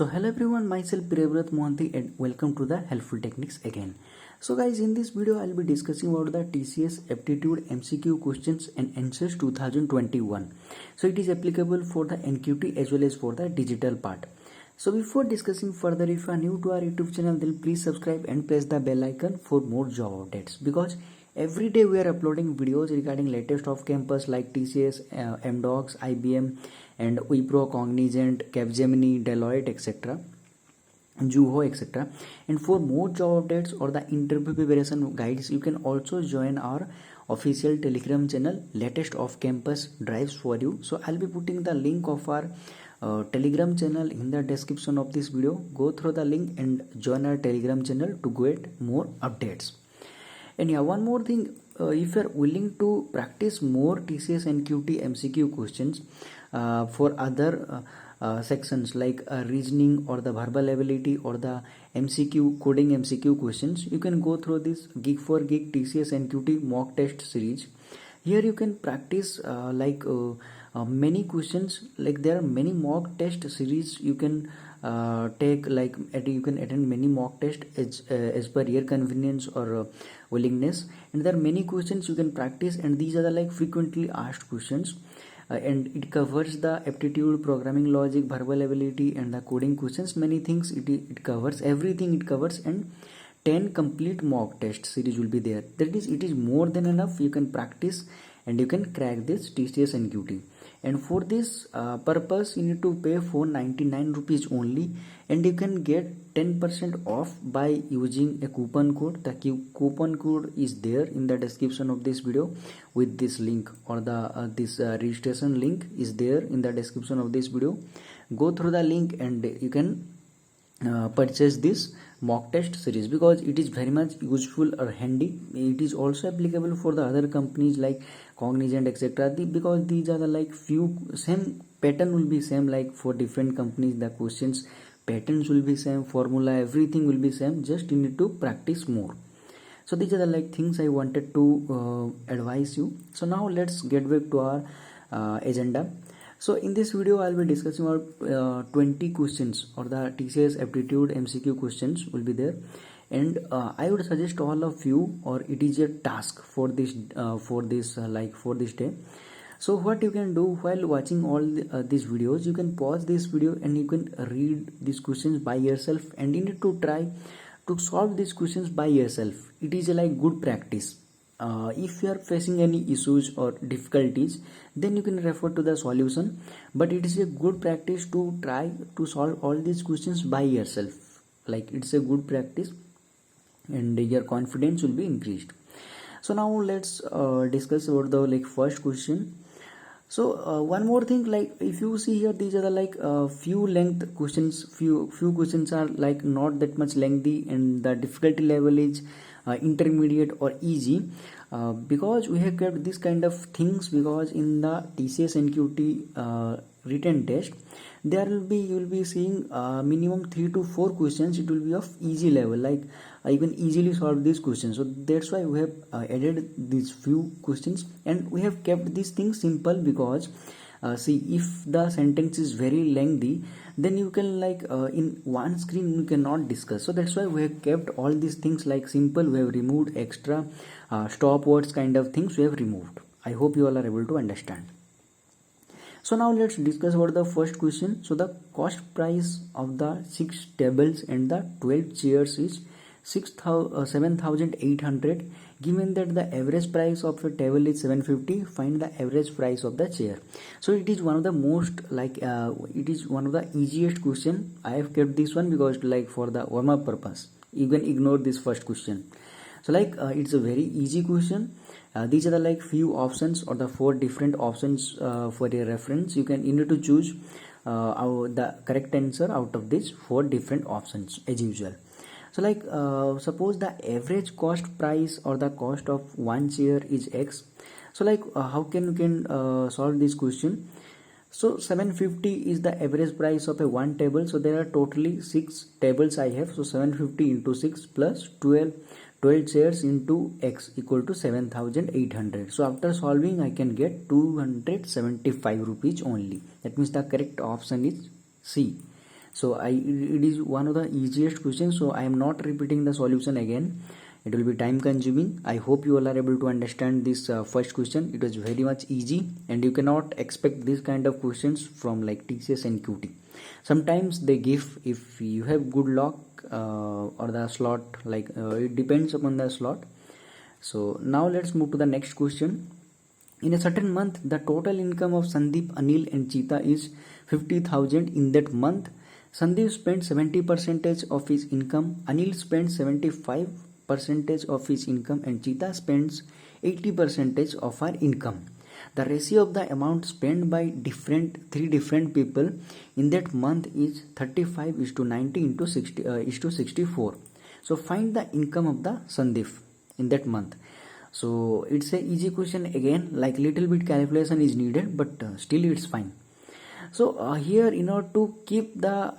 So hello everyone, myself Priyavrat Mohanty and welcome to the Helpful Techniques again. So guys, in this video I'll be discussing about the TCS Aptitude MCQ questions and answers 2021. So it is applicable for the NQT as well as for the digital part. So before discussing further, if you are new to our YouTube channel, then please subscribe and press the bell icon for more job updates, because every day we are uploading videos regarding latest off campus like TCS, MDocs, IBM and Wipro, Cognizant, Capgemini, Deloitte, etc. Juho, etc. And for more job updates or the interview preparation guides, you can also join our official Telegram channel, latest off campus drives for you. So I'll be putting the link of our Telegram channel in the description of this video. Go through the link and join our Telegram channel to get more updates. And yeah, one more thing, if you are willing to practice more TCS NQT MCQ questions for other sections like reasoning or the verbal ability or the MCQ coding MCQ questions, you can go through this Geek for Geek TCS NQT mock test series. Here you can practice many questions, like there are many mock test series you can take, like you can attend many mock tests as per your convenience or willingness, and there are many questions you can practice, and these are the like frequently asked questions. And it covers the aptitude, programming logic, verbal ability and the coding questions. Many things it covers, everything it covers, and 10 complete mock test series will be there. That is, it is more than enough. You can practice and you can crack this TCS NQT. And for this purpose you need to pay for 99 rupees only, and you can get 10% off by using a coupon code. The coupon code is there in the description of this video with this link, or the registration link is there in the description of this video. Go through the link and you can purchase this mock test series, because it is very much useful or handy. It is also applicable for the other companies like Cognizant, etc. Because these are the like few same pattern will be same, like for different companies the questions patterns will be same, formula everything will be same, just you need to practice more. So these are the like things I wanted to advise you. So now let's get back to our agenda. So in this video I'll be discussing about 20 questions, or the TCS Aptitude MCQ questions will be there, and I would suggest all of you, or it is a task for this day. So what you can do while watching all these videos, you can pause this video and you can read these questions by yourself, and you need to try to solve these questions by yourself. It is a like good practice. If you are facing any issues or difficulties, then you can refer to the solution, but it is a good practice to try to solve all these questions by yourself. Like, it's a good practice and your confidence will be increased. So now let's discuss about the like first question. So one more thing, like if you see here, these are the like few length questions. Few questions are like not that much lengthy, and the difficulty level is intermediate or easy, because we have kept this kind of things, because in the TCS NQT written test there will be, you will be seeing minimum 3 to 4 questions. It will be of easy level, like you can easily solve these questions. So that's why we have added these few questions, and we have kept these things simple, because see, if the sentence is very lengthy, then you can like in one screen you cannot discuss. So that's why we have kept all these things like simple. We have removed extra stop words kind of things we have removed. I hope you all are able to understand. So now let's discuss about the first question. So the cost price of the 6 tables and the 12 chairs is 7,800. Given that the average price of a table is 750, find the average price of the chair. So it is one of the most like it is one of the easiest question. I have kept this one because like for the warm up purpose. You can ignore this first question. So like it's a very easy question. These are the like few options, or the 4 different options for your reference. You need to choose the correct answer out of these 4 different options as usual. So like suppose the average cost price or the cost of one chair is X. So like how can you solve this question? So 750 is the average price of a one table. So there are totally 6 tables I have. So 750 into 6 plus 12 chairs into X equal to 7,800. So after solving I can get 275 rupees only. That means the correct option is C. So it is one of the easiest questions, so I am not repeating the solution again. It will be time consuming. I hope you all are able to understand this first question. It was very much easy, and you cannot expect this kind of questions from like TCS NQT. Sometimes they give, if you have good luck, or the slot, like it depends upon the slot. So now let's move to the next question. In a certain month, the total income of Sandeep, Anil and Cheetah is 50,000. In that month, Sandeep spent 70% of his income, Anil spends 75% of his income, and Cheetah spends 80% of her income. The ratio of the amount spent by three different people in that month is 35 is to 90 into 60 is to 64. So find the income of the Sandeep in that month. So it's a easy question again, like little bit calculation is needed, but still it's fine. So here, in order to keep the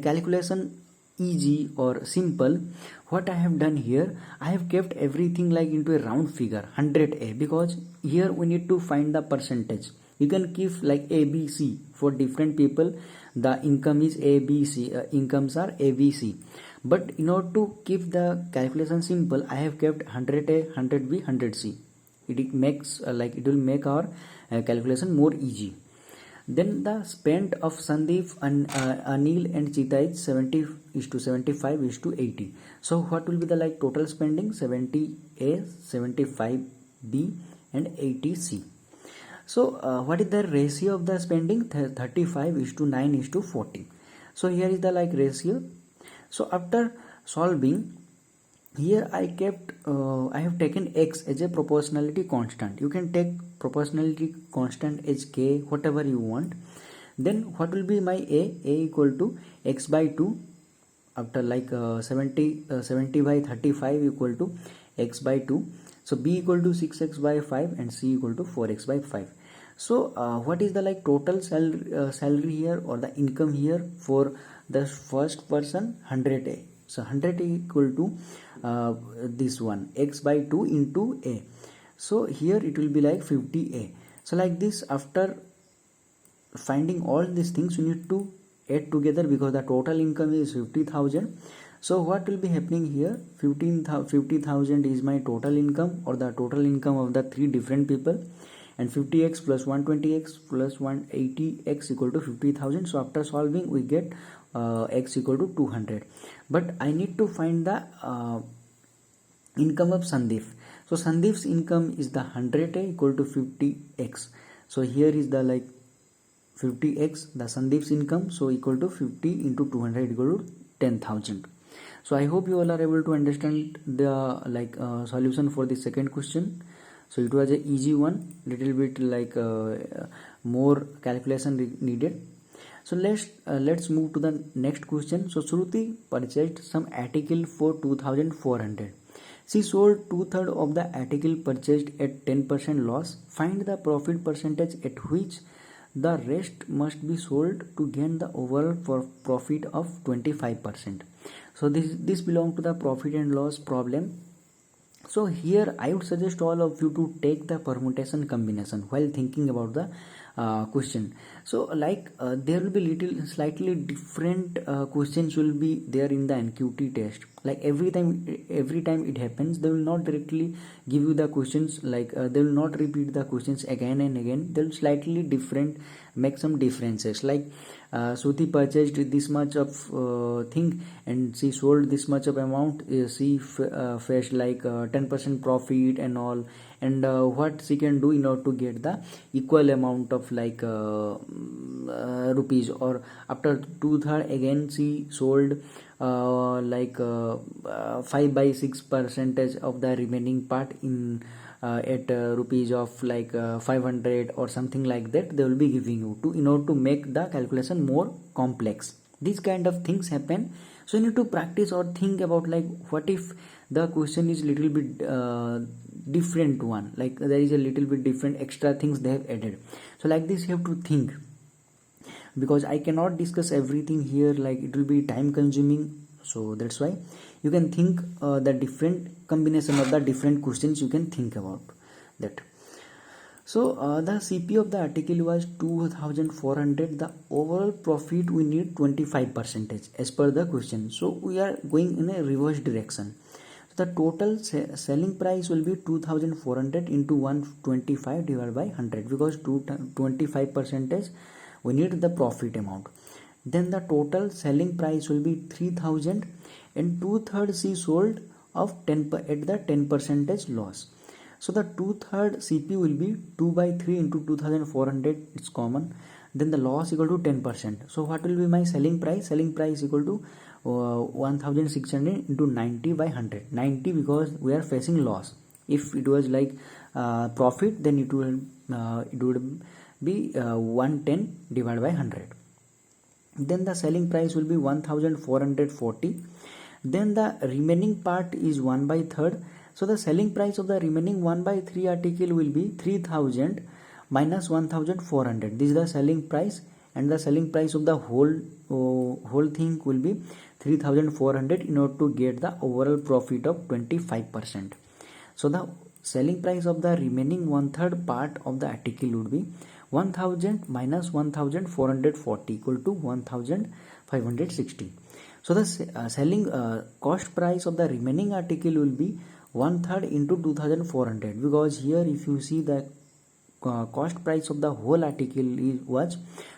calculation easy or simple, what I have done here, I have kept everything like into a round figure 100a, because here we need to find the percentage. You can keep like ABC for different people, the income is ABC, incomes are ABC. But in order to keep the calculation simple, I have kept 100A, 100B, 100C. It makes it will make our calculation more easy. Then the spend of Sandeep and Anil and Cheetah is 70 is to 75 is to 80. So what will be the total spending? 70A, 75B and 80C. So what is the ratio of the spending? 35 is to 9 is to 40. So here is the ratio. So after solving, here I have taken x as a proportionality constant. You can take proportionality constant as k, whatever you want. Then what will be my a equal to x by 2. After 70 by 35 equal to x by 2. So b equal to 6x by 5 and c equal to 4x by 5. So what is the total salary here, or the income here for the first person? 100a. So 100 equal to this one, x by 2 into a. So here it will be like 50a. So like this, after finding all these things, you need to add together, because the total income is 50,000. So what will be happening here? 50,000 is my total income, or the total income of the three different people, and 50x plus 120x plus 180x equal to 50,000. So after solving, we get x equal to 200. But I need to find the income of Sandeep. So Sandeep's income is the 100a equal to 50x. So here is the 50x, the Sandeep's income, so equal to 50 into 200 equal to 10,000. So I hope you all are able to understand the solution for the second question. So it was an easy one, little bit more calculation needed. So let's move to the next question. So Shruti purchased some article for 2,400. She sold 2/3 of the article purchased at 10% loss. Find the profit percentage at which the rest must be sold to gain the overall profit of 25%. So this belongs to the profit and loss problem. So here I would suggest all of you to take the permutation combination while thinking about the question. So there will be slightly different questions will be there in the NQT test. Like every time it happens, they will not directly give you the questions, they will not repeat the questions again and again. They will slightly different, make some differences, Shruti purchased this much of thing and she sold this much of amount. She faced 10% profit and all, and what she can do in order to get the equal amount of rupees. Or after 2/3 again she sold 5 by 6% of the remaining part in at rupees of 500 or something like that. They will be giving you to in order to make the calculation more complex. These kind of things happen, so you need to practice or think about what if the question is little bit different one, there is a little bit different extra things they have added. So like this you have to think, because I cannot discuss everything here, it will be time consuming. So that's why you can think the different combination of the different questions, you can think about that. So the CP of the article was 2400. The overall profit we need 25% as per the question. So we are going in a reverse direction. So the total selling price will be 2400 into 125 divided by 100, because 25% we need the profit amount. Then the total selling price will be 3000, and 2/3 she sold of 10 at the 10% loss. So the 2/3 CP will be 2 by 3 into 2400, it's common. Then the loss equal to 10%. So what will be my selling price? Selling price equal to 1600 into 90 by 100. 90 because we are facing loss. If it was like profit, then it would be 110 divided by 100. Then the selling price will be 1440. Then the remaining part is 1 by 3rd. So the selling price of the remaining 1 by 3 article will be 3000 minus 1400. This is the selling price, and the selling price of the whole thing will be 3400 in order to get the overall profit of 25%. So the selling price of the remaining 1/3 part of the article would be 1000 minus 1440 equal to 1560. So the selling cost price of the remaining article will be 1/3 into 2400, because here if you see the cost price of the whole article was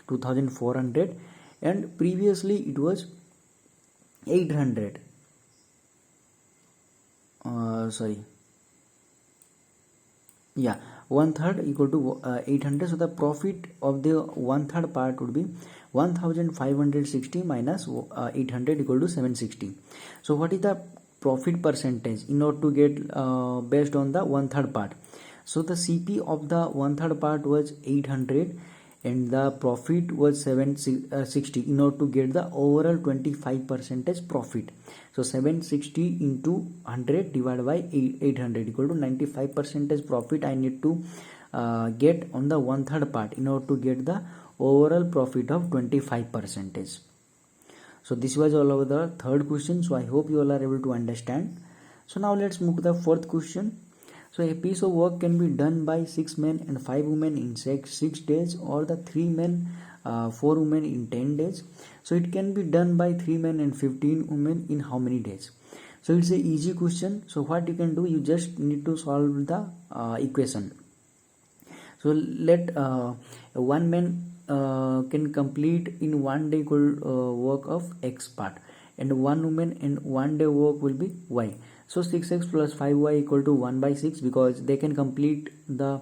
2400, and previously it was 800. Sorry, yeah, 1/3 equal to 800. So the profit of the 1/3 part would be 1560 minus 800 equal to 760. So what is the profit percentage in order to get based on the 1/3 part? So the CP of the 1/3 part was 800 and the profit was 760 in order to get the overall 25% profit. So 760 into 100 divided by 800 equal to 95% profit I need to get on the 1/3 part in order to get the overall profit of 25%. So this was all over the third question. So I hope you all are able to understand. So now let's move to the fourth question. So a piece of work can be done by 6 men and 5 women in 6 days, or the 3 men 4 women in 10 days. So it can be done by 3 men and 15 women in how many days? So it's a easy question. So what you can do, you just need to solve the equation. So let one man can complete in 1 day equal work of X part, and 1 woman in 1 day work will be Y. So 6x plus 5y equal to 1 by 6, because they can complete the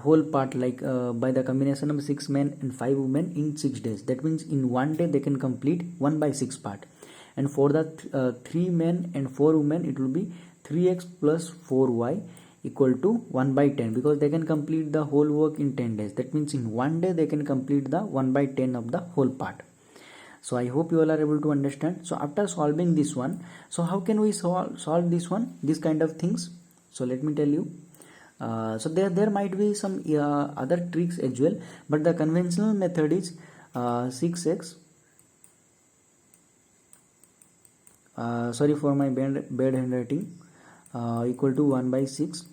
whole part like by the combination of 6 men and 5 women in 6 days. That means in 1 day they can complete 1 by 6 part. And for the 3 men and 4 women, it will be 3x plus 4y equal to 1 by 10, because they can complete the whole work in 10 days. That means in 1 day they can complete the 1 by 10 of the whole part. So I hope you all are able to understand. So after solving this one, so how can we solve this one, this kind of things? So let me tell you. So there might be some other tricks as well, but the conventional method is 6x, sorry for my bad handwriting, equal to 1 by 6,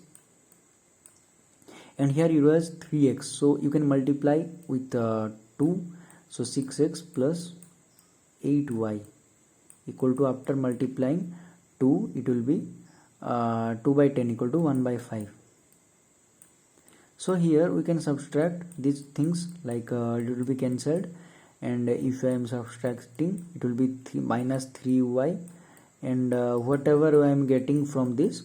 and here it was 3x, so you can multiply with 2, so 6x plus 8y equal to, after multiplying 2, it will be 2 by 10 equal to 1 by 5. So here we can subtract these things, like it will be cancelled, and if I am subtracting, it will be minus 3y, and whatever I am getting from this,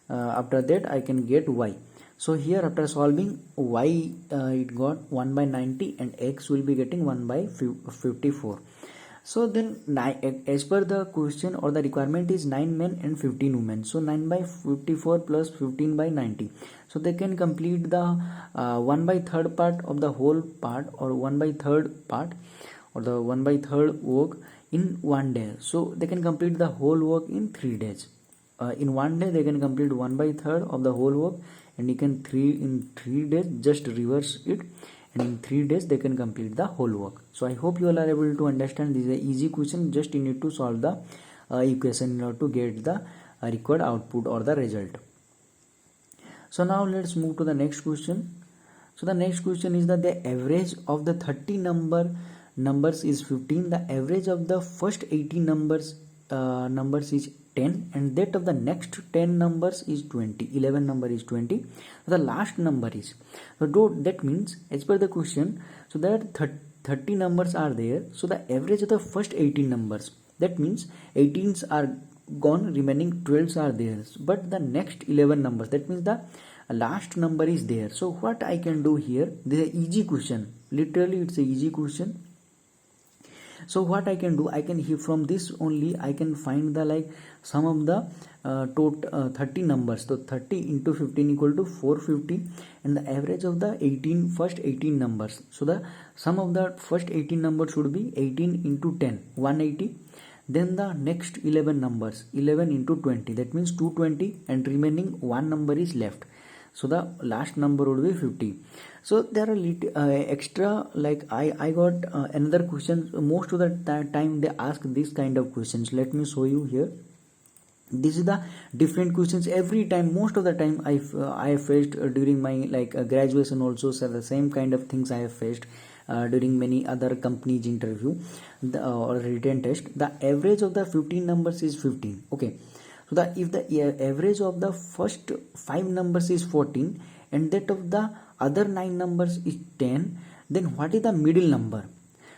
after that I can get y. So here after solving y, it got 1 by 90, and x will be getting 1 by 54. So then as per the question or the requirement is 9 men and 15 women. So 9 by 54 plus 15 by 90. So they can complete the 1 by 3rd part of the whole part, or 1 by 3rd part, or the 1 by 3rd work in 1 day. So they can complete the whole work in 3 days. In 1 day they can complete 1 by 3rd of the whole work, and you can in 3 days just reverse it, and in 3 days they can complete the whole work. So I hope you all are able to understand. This is an easy question, just you need to solve the equation in order to get the required output or the result. So now let's move to the next question. So the next question is that the average of the 30 numbers is 15. The average of the first 18 numbers is 10, and that of the next 10 numbers is 20. 11 number is 20. The last number is, so that means as per the question, so that 30 numbers are there. So the average of the first 18 numbers, that means 18s are gone, remaining 12s are there, but the next 11 numbers, that means the last number is there. So what I can do here, this is an easy question, literally it's a easy question. So what I can do, I can from this only I can find the like sum of the total 30 numbers. So 30 into 15 equal to 450, and the average of the first 18 numbers. So the sum of the first 18 numbers should be 18 into 10, 180. Then the next 11 numbers, 11 into 20, that means 220, and remaining one number is left. So the last number would be 50. So there are extra, like I got another question. Most of the time they ask this kind of questions. Let me show you here. This is the different questions every time. Most of the time I have faced during my graduation also. So the same kind of things I have faced during many other companies interview or written test. The average of the 15 numbers is 15. Okay, so the if the average of the first 5 numbers is 14, and that of the other 9 numbers is 10, then what is the middle number?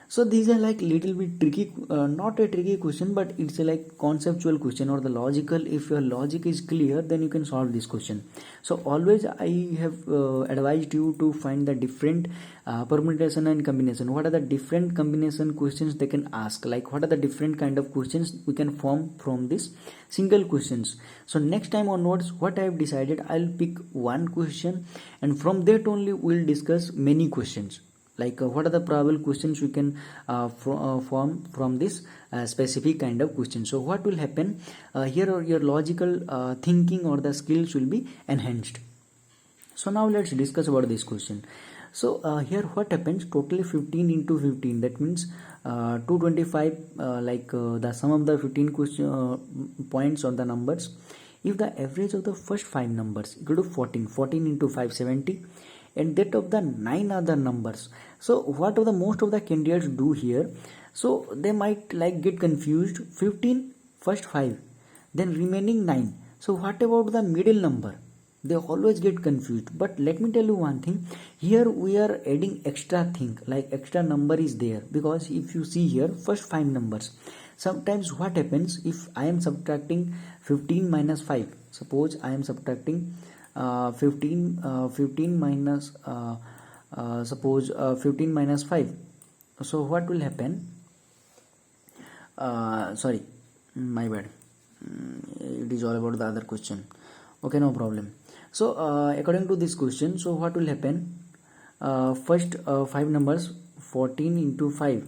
So these are like little bit tricky, not a tricky question, but it's a like conceptual question or the logical. If your logic is clear, then you can solve this question. So always I have advised you to find the different permutation and combination. What are the different combination questions they can ask? Like what are the different kind of questions we can form from this single questions? So next time onwards, what I have decided, I'll pick one question, and from that only we'll discuss many questions. Like what are the probable questions we can form from this specific kind of question. So what will happen here, your logical thinking or the skills will be enhanced. So now let's discuss about this question. So here what happens, totally 15 into 15, that means 225, the sum of the 15 points or the numbers. If the average of the first 5 numbers equal to 14 into 570, and that of the 9 other numbers. So what of the most of the candidates do here, so they might like get confused. 15 first 5, then remaining 9. So what about the middle number? They always get confused. But let me tell you one thing, here we are adding extra thing, like extra number is there, because if you see here first 5 numbers, sometimes what happens, if I am subtracting 15 minus 5, suppose I am subtracting 15 minus suppose 15 minus 5, so what will happen, sorry, my bad, it is all about the other question. Okay, no problem. So according to this question, so what will happen, first 5 numbers, 14 into 5,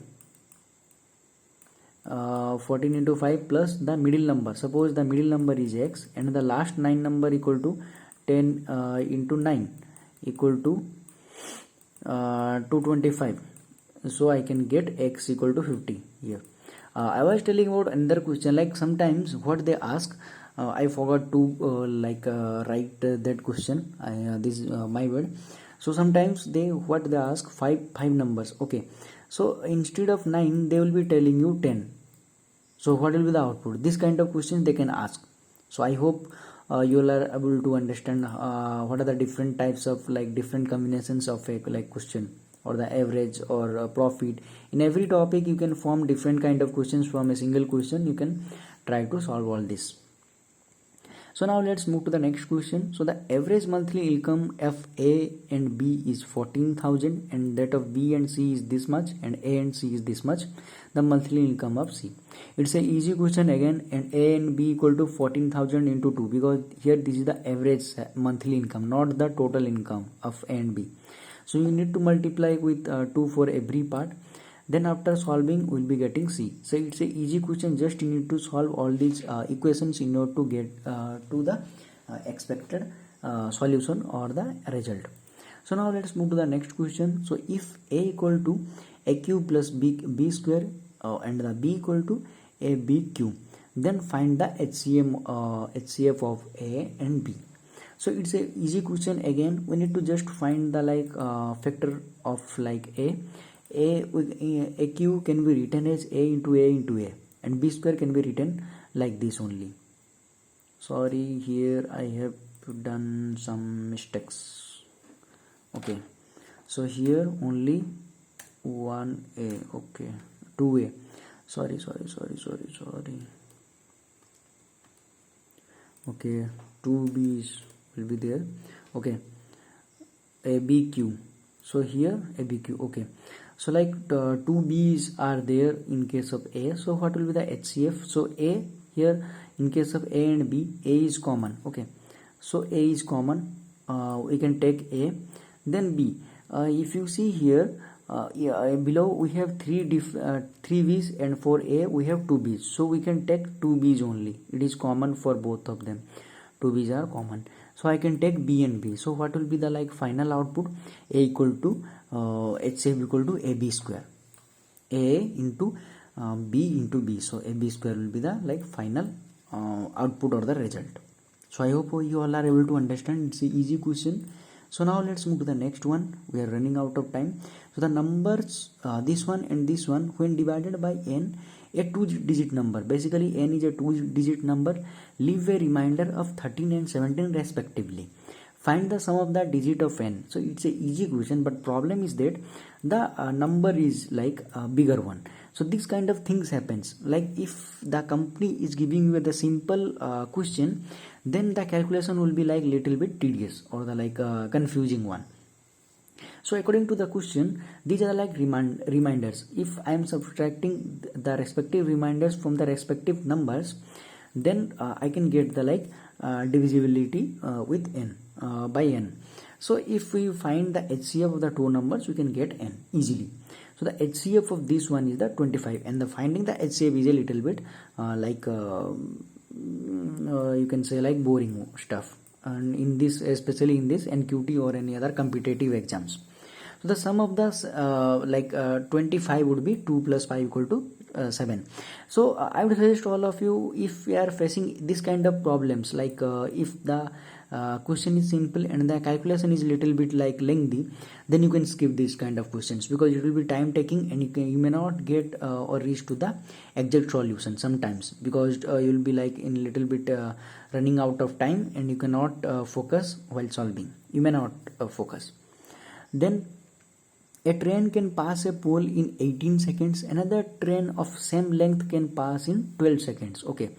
14 into 5 plus the middle number, suppose the middle number is x, and the last 9 number equal to 10 into 9 equal to 225. So I can get x equal to 50 here. I was telling about another question, like sometimes what they ask, I forgot to write that question, this is my word. So sometimes what they ask, five numbers. Okay, so instead of 9 they will be telling you 10. So what will be the output? This kind of questions they can ask. So I hope you are able to understand what are the different types of like different combinations of a like question, or the average or profit. In every topic you can form different kind of questions from a single question. You can try to solve all this. So now let's move to the next question. So the average monthly income of A and B is 14,000, and that of B and C is this much, and A and C is this much. The monthly income of C. It's a easy question again, and A and B equal to 14,000 into 2, because here this is the average monthly income, not the total income of A and B. So you need to multiply with 2 for every part. Then after solving we'll be getting C. So it's a easy question, just you need to solve all these equations in order to get to the expected solution or the result. So now let's move to the next question. So if A equal to AQ plus B square and the B equal to ABQ, then find the HCF of A and B. So it's a easy question. Again, we need to just find the factor of like a q can be written as a into a, and b square can be written like this only. Sorry, here I have done some mistakes. Okay, so here only 1a, okay, 2a, sorry, okay, 2 b's will be there. Okay, a b q, so here a b q. Okay, so like 2 b's are there in case of a, so what will be the HCF? So a, here in case of a and b, a is common. Okay, so a is common, we can take a. Then b, if you see here, below we have 3 b's, and for a we have 2 b's, so we can take 2 b's only. It is common for both of them, 2 b's are common, so I can take b and b. So what will be the like final output? A equal to HCF equal to ab square, a into b into b, so ab square will be the like final output or the result. So I hope you all are able to understand. It's an easy question. So now let's move to the next one. We are running out of time. So the numbers, this one and this one, when divided by n, a 2-digit number, basically n is a 2-digit number, leave a remainder of 13 and 17 respectively. Find the sum of the digit of n. So it's a easy question, but problem is that the number is like a bigger one. So this kind of things happens. Like if the company is giving you the simple question, then the calculation will be like little bit tedious or the like confusing one. So according to the question, these are like reminders. If I am subtracting the respective reminders from the respective numbers, then I can get the like divisibility with n by n. So if we find the HCF of the two numbers, we can get n easily. So the HCF of this one is the 25, and the finding the HCF is a little bit you can say like boring stuff, and in this, especially in this NQT or any other competitive exams. So the sum of the 25 would be 2 plus 5 equal to 7. So I would suggest all of you, if you are facing this kind of problems, like if the question is simple and the calculation is little bit like lengthy, then you can skip this kind of questions, because it will be time taking, and you may not get or reach to the exact solution sometimes, because you will be like in little bit running out of time, and you cannot focus while solving. You may not focus. Then a train can pass a pole in 18 seconds. Another train of same length can pass in 12 seconds. Okay.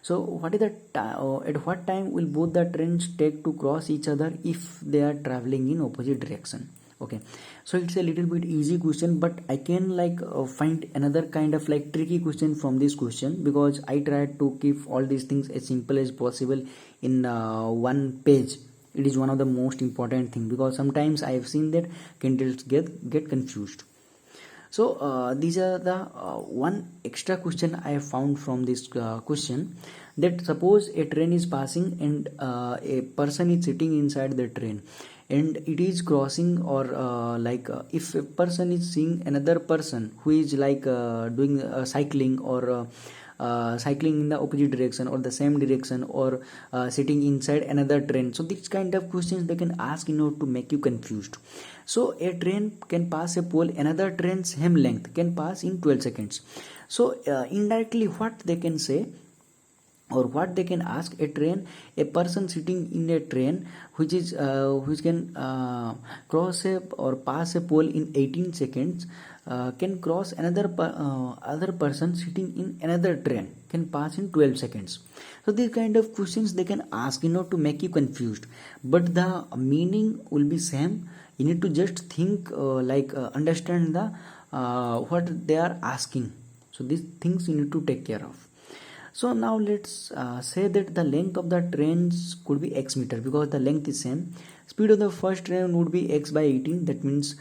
So what is the at what time will both the trains take to cross each other if they are traveling in opposite direction? Okay. So it's a little bit easy question, but I can like find another kind of like tricky question from this question, because I tried to keep all these things as simple as possible in one page. It is one of the most important thing, because sometimes I have seen that candidates get confused. So these are the one extra question I have found from this question, that suppose a train is passing and a person is sitting inside the train, and it is crossing, or if a person is seeing another person who is like doing cycling, or cycling in the opposite direction or the same direction, or sitting inside another train. So these kind of questions they can ask in order to make you confused. So a train can pass a pole, another train same length can pass in 12 seconds. So indirectly what they can say, or what they can ask, a person sitting in a train which can cross or pass a pole in 18 seconds can cross other person sitting in another train can pass in 12 seconds. So these kind of questions they can ask in order to make you confused, but the meaning will be same. You need to just think understand the what they are asking. So these things you need to take care of. So now let's say that the length of the trains could be x meter, because the length is same. Speed of the first train would be x by 18, that means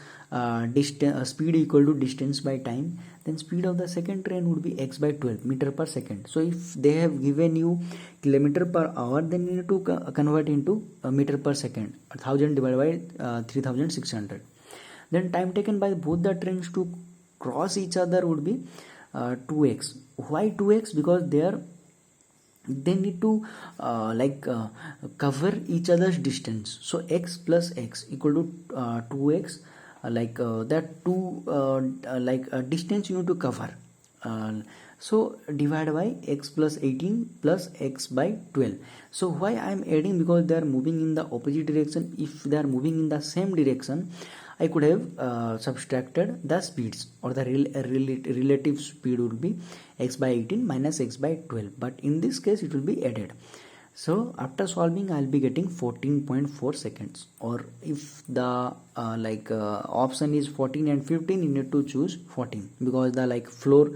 speed equal to distance by time. Then speed of the second train would be x by 12 meter per second. So if they have given you kilometer per hour, then you need to convert into meter per second, 1000 divided by 3600. Then time taken by both the trains to cross each other would be 2x. Why 2x? Because there they need to cover each other's distance. So x plus x equal to 2x, that two distance you need to cover. So divide by x plus 18 plus x by 12. So why I am adding? Because they are moving in the opposite direction. If they are moving in the same direction, I could have subtracted the speeds, or the relative speed would be x by 18 minus x by 12, but in this case it will be added. So after solving I'll be getting 14.4 seconds, or if the option is 14 and 15, you need to choose 14, because the floor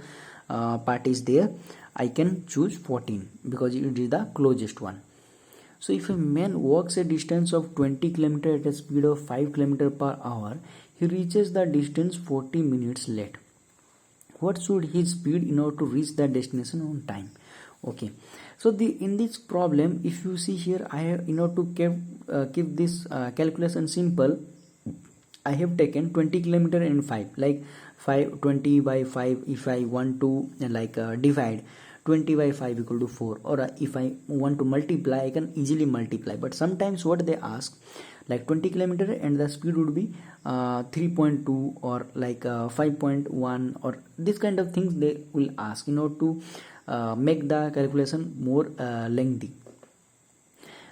part is there. I can choose 14 because it is the closest one. So if a man walks a distance of 20 km at a speed of 5 km per hour, he reaches the distance 40 minutes late. What should his speed in order to reach the destination on time? Okay, so in this problem, if you see here, I have, in order to keep this calculation simple, I have taken 20 km and 5, like 20 by 5. If I want to divide 20 by 5 equal to 4, or if I want to multiply, I can easily multiply. But sometimes what they ask, like 20 km and the speed would be 3.2 or 5.1, or this kind of things they will ask in order to make the calculation more lengthy.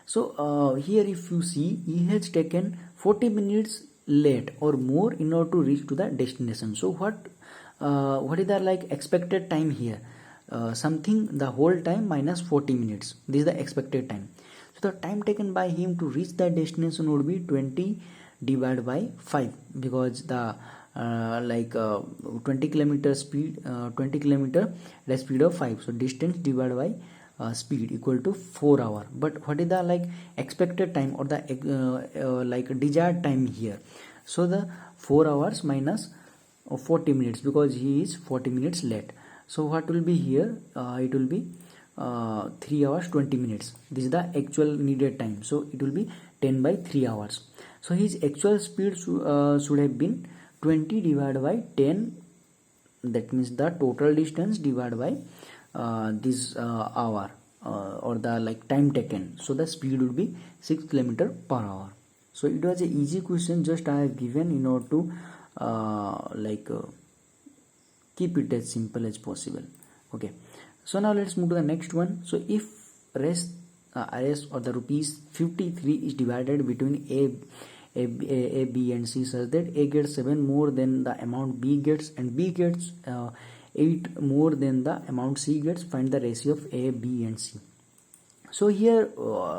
So here if you see, he has taken 40 minutes late or more in order to reach to the destination. So what is the expected time here? Something the whole time minus 40 minutes. This is the expected time. So the time taken by him to reach the destination would be 20 divided by 5, because the 20 kilometer speed, 20 kilometer at a speed of 5. So distance divided by speed equal to 4 hour. But what is the expected time, or the desired time here? So the 4 hours minus 40 minutes, because he is 40 minutes late. So what will be here? It will be 3 hours 20 minutes. This is the actual needed time. So it will be 10 by 3 hours. So his actual speed should have been 20 divided by 10. That means the total distance divided by this hour, or the time taken. So the speed would be 6 km per hour. So it was a easy question, just I have given in order to keep it as simple as possible. Okay, so now let's move to the next one. So if rest or the rupees 53 is divided between A, B and C, such that A gets 7 more than the amount B gets, and B gets 8 more than the amount C gets, find the ratio of A, B and C. So here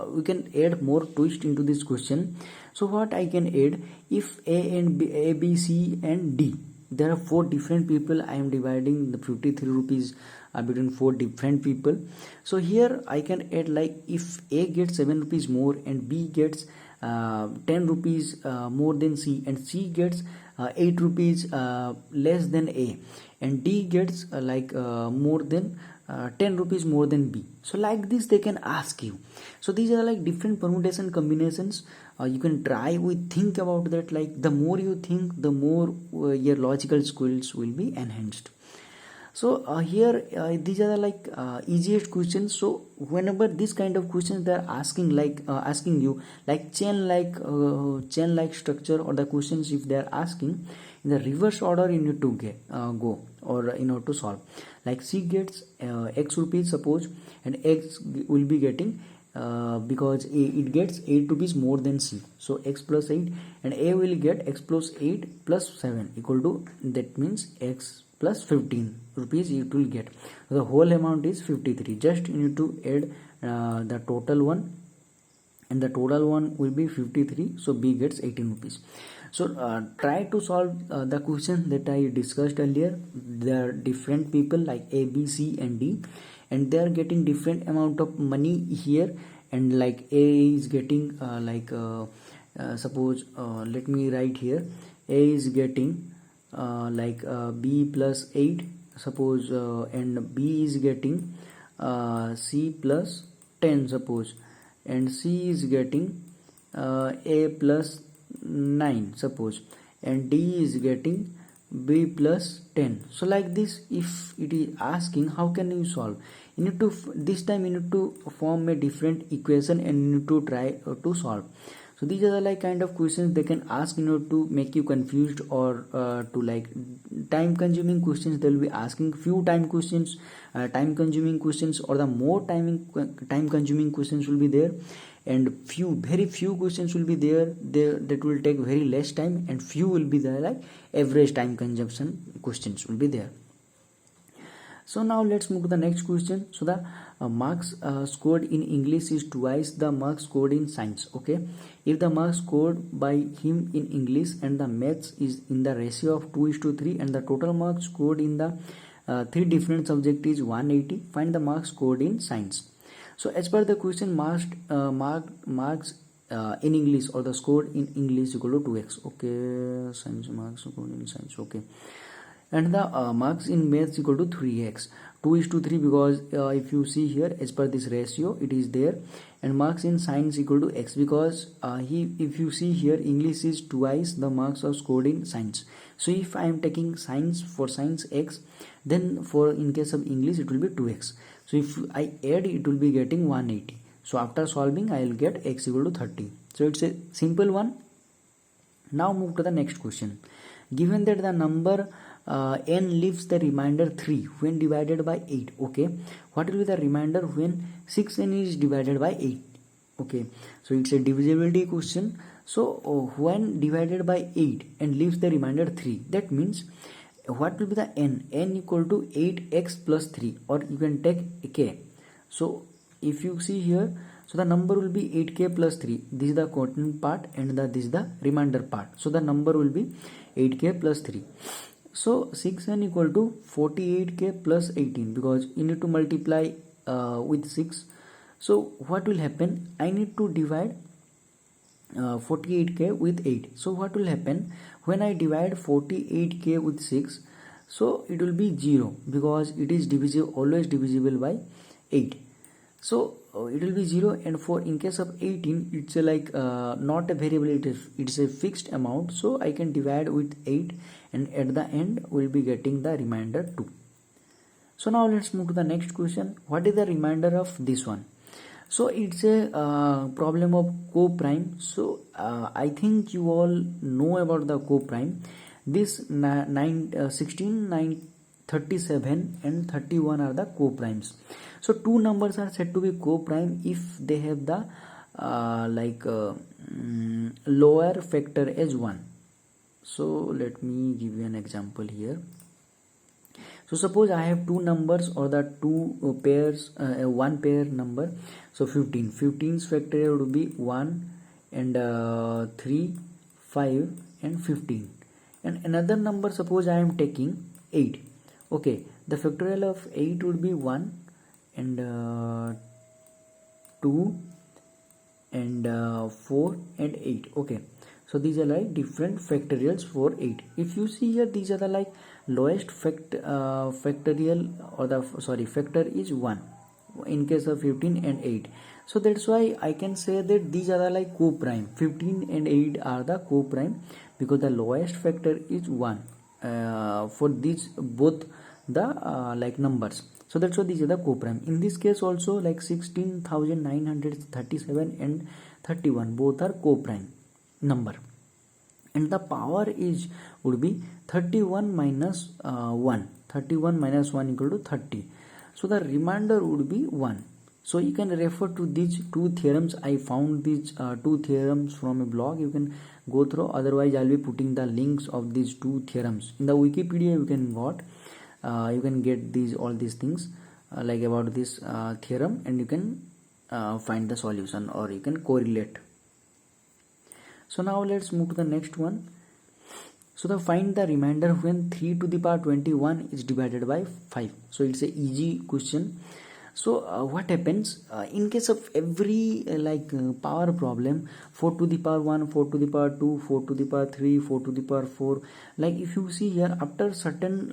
we can add more twist into this question. So what I can add, if A, B, C and D, there are 4 different people, I am dividing the 53 rupees between 4 different people. So here I can add, if A gets 7 rupees more and B gets 10 rupees more than C, and C gets 8 rupees less than A, and D gets more than 10 rupees more than B. So like this they can ask you. So these are different permutation combinations. You can try with think about that. The more you think, the more your logical skills will be enhanced. So here these are the easiest questions. So whenever this kind of questions they are asking, asking you chain like structure, or the questions if they are asking in the reverse order, you need to go or in order to solve. C gets x rupees suppose, and x will be getting because it gets 8 rupees more than C, so x plus 8, and A will get x plus 8 plus 7 equal to, that means x plus 15 rupees it will get. The whole amount is 53. Just you need to add the total one, and the total one will be 53. So B gets 18 rupees. So try to solve the question that I discussed earlier. There are different people like A, B, C and D, and they are getting different amount of money here. And A is getting suppose let me write here, A is getting B plus 8 suppose, and B is getting C plus 10 suppose, and C is getting A plus 9 suppose, and D is getting b plus 10. So like this, if it is asking how can you solve, you need to this time you need to form a different equation and you need to try to solve. So these are the like kind of questions they can ask in order to make you confused, or to like time consuming questions. They will be asking few time questions, time consuming questions, or the more time consuming questions will be there, and very few questions will be there that will take very less time, and few will be there like average time consumption questions will be there. So now let's move to the next question. So the marks scored in English is twice the marks scored in science. Okay, if the marks scored by him in English and the maths is in the ratio of 2:3 and the total marks scored in the three different subject is 180, find the marks scored in science. So as per the question, marks in English or the scored in English equal to 2x. Okay, science marks scored in science. Okay, and the marks in maths equal to 3x. 2:3 because if you see here as per this ratio it is there, and marks in science equal to x because if you see here English is twice the marks are scored in science. So if I am taking science, for science x, then for in case of English it will be 2x. So if I add it will be getting 180. So after solving I will get x equal to 30. So it's a simple one. Now move to the next question. Given that the number n leaves the remainder 3 when divided by 8. Okay, what will be the remainder when 6n is divided by 8? Okay, so it's a divisibility question. So when divided by 8 and leaves the remainder 3, that means what will be the n equal to 8x plus 3, or you can take k. So if you see here, so the number will be 8k plus 3. This is the quotient part and this is the remainder part. So the number will be 8k plus 3. So 6n equal to 48k plus 18 because you need to multiply with 6. So what will happen? I need to divide 48k with 8. So what will happen when I divide 48k with 6? So it will be 0 because it is divisible, always divisible by 8. So it will be 0, and for in case of 18 it's a like not a variable, it's a fixed amount. So I can divide with 8 and at the end we'll be getting the remainder 2. So now let's move to the next question. What is the remainder of this one? So it's a problem of co-prime. So I think you all know about the co-prime. This 16, 9, 37 and 31 are the co-primes. So two numbers are said to be co-prime if they have the lower factor as 1. So let me give you an example here. So suppose I have two numbers or the two pairs, one pair number. So 15's factorial would be 1 and 3, 5 and 15. And another number, suppose I am taking 8. Okay, the factorial of 8 would be 1 and 2 and 4 and 8. Okay, so these are like different factorials for 8. If you see here, these are the like lowest factorial, or the factor is 1 in case of 15 and 8. So that's why I can say that these are the like co-prime. 15 and 8 are the co-prime because the lowest factor is 1 for these both the like numbers. So that's why these are the co-prime. In this case also, like 16,937 and 31 both are co-prime number, and the power is would be 31 minus 1. 31 minus 1 equal to 30. So the remainder would be 1. So you can refer to these two theorems. I found these two theorems from a blog. You can go through. Otherwise, I'll be putting the links of these two theorems in the Wikipedia. You can get these all these things like about this theorem, and you can find the solution, or you can correlate. So now let's move to the next one. So the find the remainder when 3 to the power 21 is divided by 5. So it's a easy question. So what happens in case of every power problem, 4 to the power 1, 4 to the power 2, 4 to the power 3, 4 to the power 4, like if you see here, after certain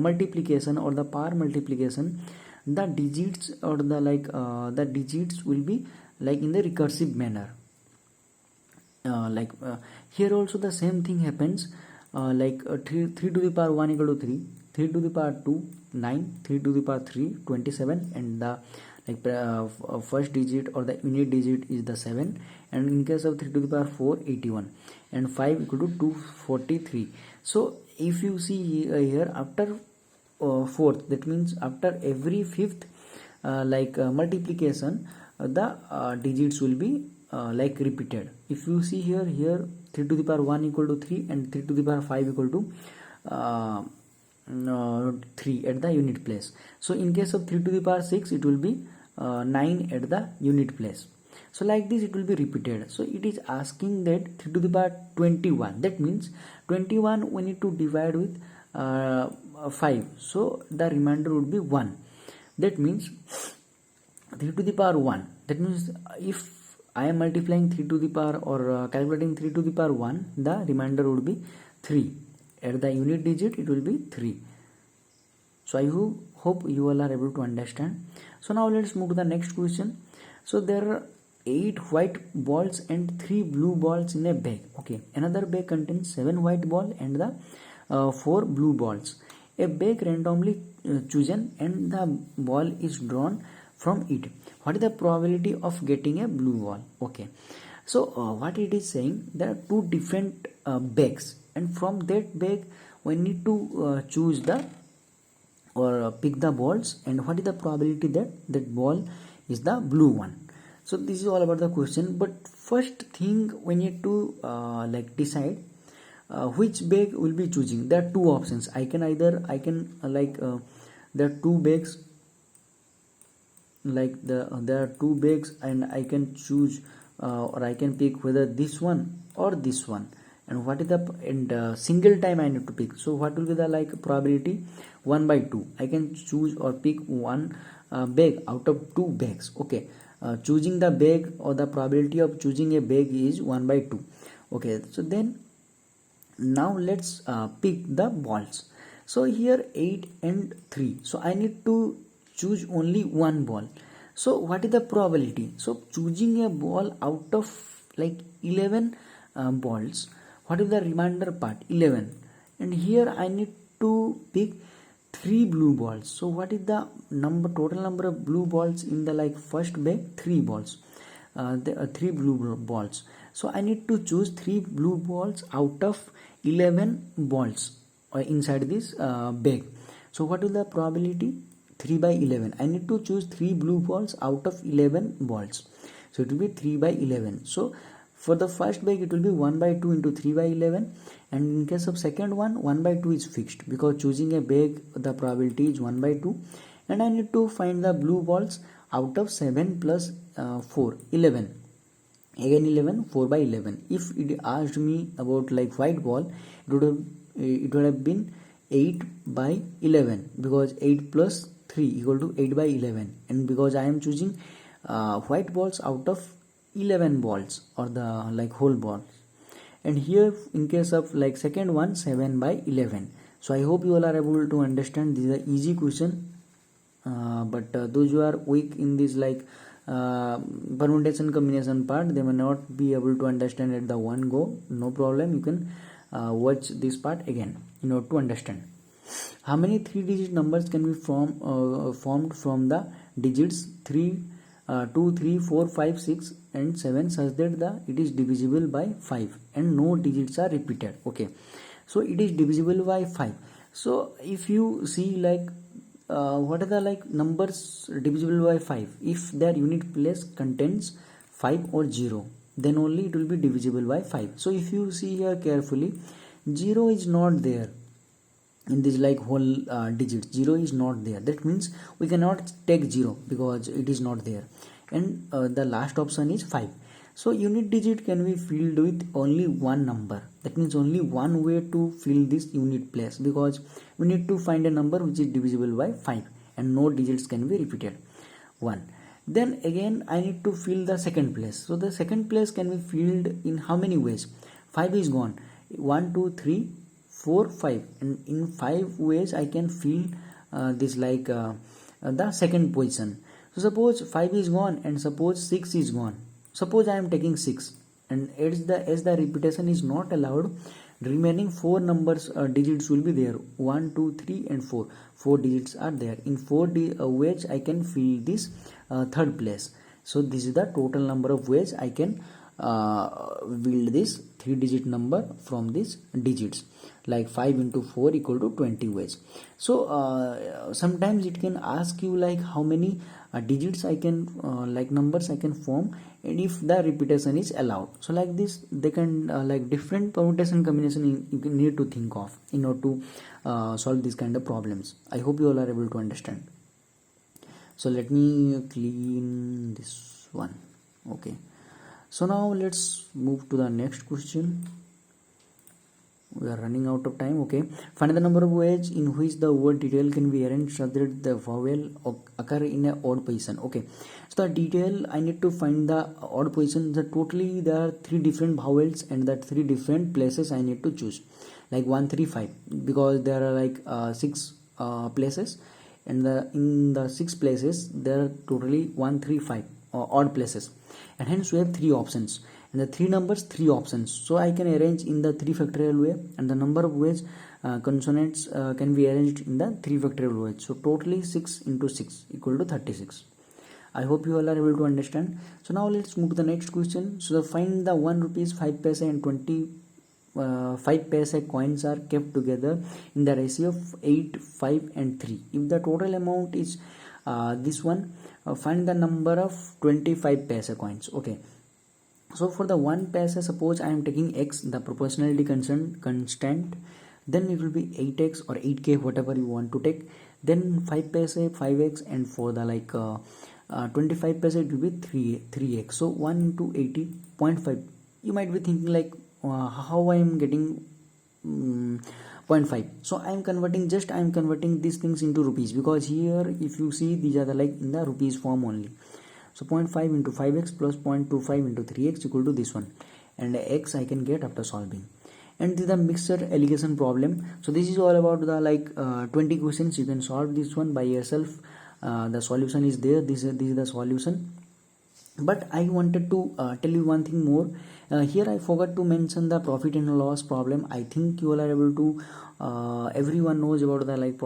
multiplication or the power multiplication, the digits or the digits will be like in the recursive manner. Here also the same thing happens. 3 to the power 1 equal to 3, 3 to the power 2 9, 3 to the power 3 27, and the first digit or the unit digit is the 7, and in case of 3 to the power 4 81, and 5 equal to 243. So if you see here after fourth, that means after every fifth multiplication, the digits will be repeated. If you see here 3 to the power 1 equal to 3 and 3 to the power 5 equal to 3 at the unit place. So in case of 3 to the power 6, it will be 9 at the unit place. So like this it will be repeated. So it is asking that 3 to the power 21, that means 21 we need to divide with 5, so the remainder would be 1. That means 3 to the power 1, that means if I am multiplying 3 to the power or calculating 3 to the power 1, the remainder would be 3. At the unit digit it will be 3. So I hope you all are able to understand. So now let's move to the next question. So there are 8 white balls and 3 blue balls in a bag. Okay, another bag contains 7 white balls and the 4 blue balls. A bag randomly chosen and the ball is drawn from it. What is the probability of getting a blue ball? Okay, so what it is saying, there are 2 different bags, and from that bag we need to choose the or pick the balls, and what is the probability that that ball is the blue one. So this is all about the question, but first thing we need to decide which bag will be choosing. There are 2 options. There are 2 bags, there are 2 bags, and I can choose or I can pick whether this one or this one, and what is the single time I need to pick. So what will be the probability? 1 by 2. I can choose or pick one bag out of 2 bags. Okay, choosing the bag or the probability of choosing a bag is 1 by 2. Okay, so then now let's pick the balls. So here 8 and 3, so I need to choose only one ball. So what is the probability? So choosing a ball out of 11 balls, what is the remainder part? 11, and here I need to pick 3 blue balls. So what is the total number of blue balls in the first bag? 3 balls, 3 blue balls. So I need to choose 3 blue balls out of 11 balls inside this bag. So what is the probability? 3 by 11. I need to choose 3 blue balls out of 11 balls, so it will be 3 by 11. So for the first bag it will be 1 by 2 into 3 by 11, and in case of second one, 1 by 2 is fixed because choosing a bag the probability is 1 by 2, and I need to find the blue balls out of 7 plus 4 11. Again 11, 4 by 11. If it asked me about white ball, it would have been 8 by 11, because 8 plus 3 equal to 8 by 11, and because I am choosing white balls out of 11 balls or the whole balls, and here in case of second one, 7 by 11. So I hope you all are able to understand. This is an easy question, but those who are weak in this permutation combination part, they may not be able to understand at the one go. No problem, you can watch this part again in order to understand. How many 3-digit numbers can be formed from the digits 3, 2, 3, 4, 5, 6 and 7 such that it is divisible by 5 and no digits are repeated? Okay, so it is divisible by 5. So if you see what are the numbers divisible by 5, if their unit place contains 5 or 0, then only it will be divisible by 5. So if you see here carefully, 0 is not there in this whole digit. 0 is not there, that means we cannot take 0 because it is not there, and the last option is 5. So unit digit can be filled with only one number. That means only one way to fill this unit place, because we need to find a number which is divisible by 5 and no digits can be repeated. 1. Then again I need to fill the second place. So the second place can be filled in how many ways? 5 is gone. 1, 2, 3, 4, 5, and in 5 ways I can fill this the second position. So suppose 5 is gone and suppose 6 is gone. Suppose I am taking 6, and as the repetition is not allowed, remaining 4 numbers digits will be there, 1 2 3 and 4 digits are there. In 4 ways I can fill this third place. So this is the total number of ways I can build this 3-digit number from these digits, like 5 into 4 equal to 20 ways. So sometimes it can ask you like how many digits I can like numbers I can form, and if the repetition is allowed. So like this they can like different permutation combination you can need to think of in order to solve these kind of problems. I hope you all are able to understand. So let me clean this one. Okay, so now let's move to the next question. We are running out of time. Okay, find the number of ways in which the word detail can be arranged such that the vowel occur in a odd position. Okay, so the detail I need to find the odd position. The totally there are 3 different vowels and that 3 different places I need to choose, like 1 3 5, because there are like 6 places, and in the 6 places there are totally 1 3 5 odd places, and hence we have 3 options, and the 3 numbers 3 options. So I can arrange in the 3 factorial way, and the number of ways consonants can be arranged in the 3 factorial way. So totally 6 into 6 equal to 36. I hope you all are able to understand. So now let's move to the next question. So find the 1 rupees, 5 paisa and 5 paisa coins are kept together in the ratio of 8, 5 and 3. If the total amount is this one, find the number of 25 paisa coins. Okay, so for the 1 paisa, suppose I am taking x, the proportionality constant, then it will be 8x or 8k, whatever you want to take. Then 5 paisa 5x, and for the like 25 paisa it will be 3x. So 1 into 80.5. You might be thinking like how I am getting 0.5. So I am converting these things into rupees, because here if you see these are the like in the rupees form only. So 0.5 into 5x plus 0.25 into 3x equal to this one, and x I can get after solving. And this is the mixture alligation problem. So this is all about the like 20 questions. You can solve this one by yourself. The solution is there. This is the solution. But I wanted to tell you one thing more. Here I forgot to mention the profit and loss problem. I think you all are able to everyone knows about the like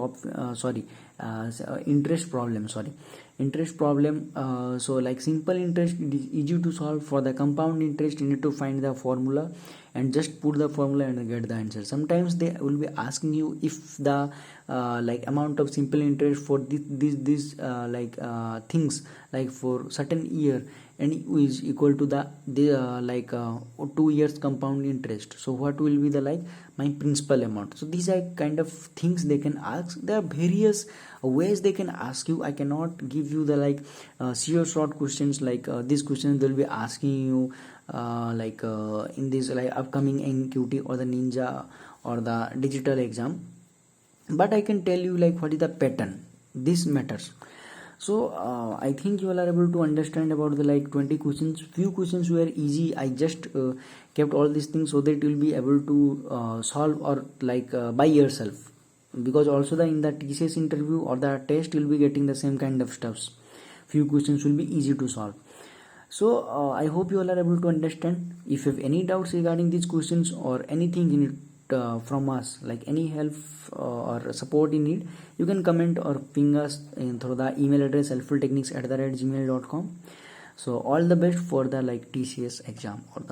interest problem. Interest problem. So like simple interest, it is easy to solve. For the compound interest, you need to find the formula and just put the formula and get the answer. Sometimes they will be asking you if the like amount of simple interest for this things like for certain year, and is equal to the 2 years compound interest. So what will be the like my principal amount? So these are kind of things they can ask. There are various ways they can ask you. I cannot give you the like short questions like these questions they'll be asking you in this like upcoming NQT or the Ninja or the digital exam. But I can tell you like what is the pattern. This matters. So I think you all are able to understand about the like 20 questions. Few questions were easy. I just kept all these things so that you will be able to solve or like by yourself, because also in the TCS interview or the test you will be getting the same kind of stuffs. Few questions will be easy to solve. So I hope you all are able to understand. If you have any doubts regarding these questions or anything you need from us, like any help or support you need, you can comment or ping us through the email address helpfultechniques@gmail.com. So all the best for the like TCS exam or the